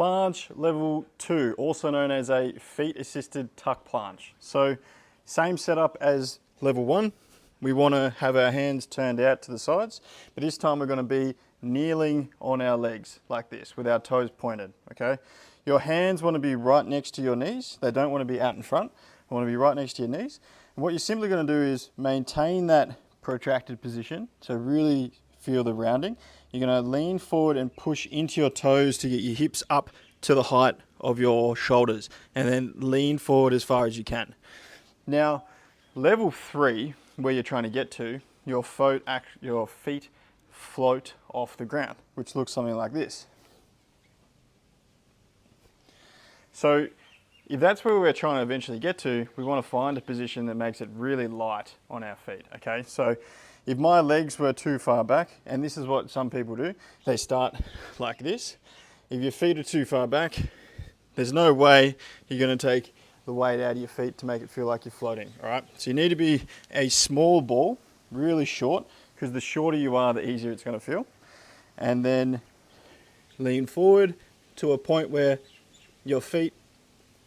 Planche Level 2, also known as a feet-assisted tuck planche. So, same setup as Level 1. We want to have our hands turned out to the sides, but this time we're going to be kneeling on our legs like this with our toes pointed, okay? Your hands want to be right next to your knees. They don't want to be out in front. They want to be right next to your knees. And what you're simply going to do is maintain that protracted position, so really feel the rounding. You're going to lean forward and push into your toes to get your hips up to the height of your shoulders, and then lean forward as far as you can. Now, level 3, where you're trying to get to, your feet float off the ground, which looks something like this. So if that's where we're trying to eventually get to, we want to find a position that makes it really light on our feet, okay? So if my legs were too far back, and this is what some people do, they start like this. If your feet are too far back, there's no way you're going to take the weight out of your feet to make it feel like you're floating, all right? So you need to be a small ball, really short, because the shorter you are, the easier it's going to feel. And then lean forward to a point where your feet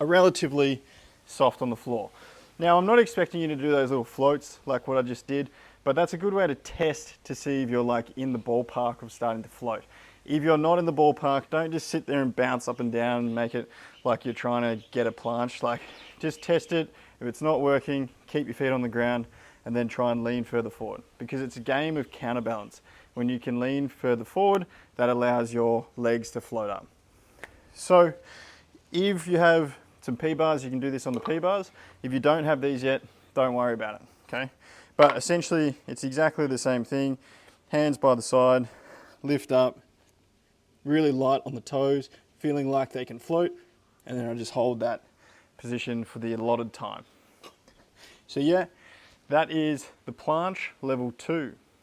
are relatively soft on the floor. Now, I'm not expecting you to do those little floats like what I just did, but that's a good way to test to see if you're like in the ballpark of starting to float. If you're not in the ballpark, don't just sit there and bounce up and down and make it like you're trying to get a planche. Like, just test it. If it's not working, keep your feet on the ground and then try and lean further forward, because it's a game of counterbalance. When you can lean further forward, that allows your legs to float up. So if you have some P-bars, you can do this on the P-bars. If you don't have these yet, don't worry about it, okay? But essentially, it's exactly the same thing. Hands by the side, lift up, really light on the toes, feeling like they can float, and then I just hold that position for the allotted time. So yeah, that is the Planche Level 2.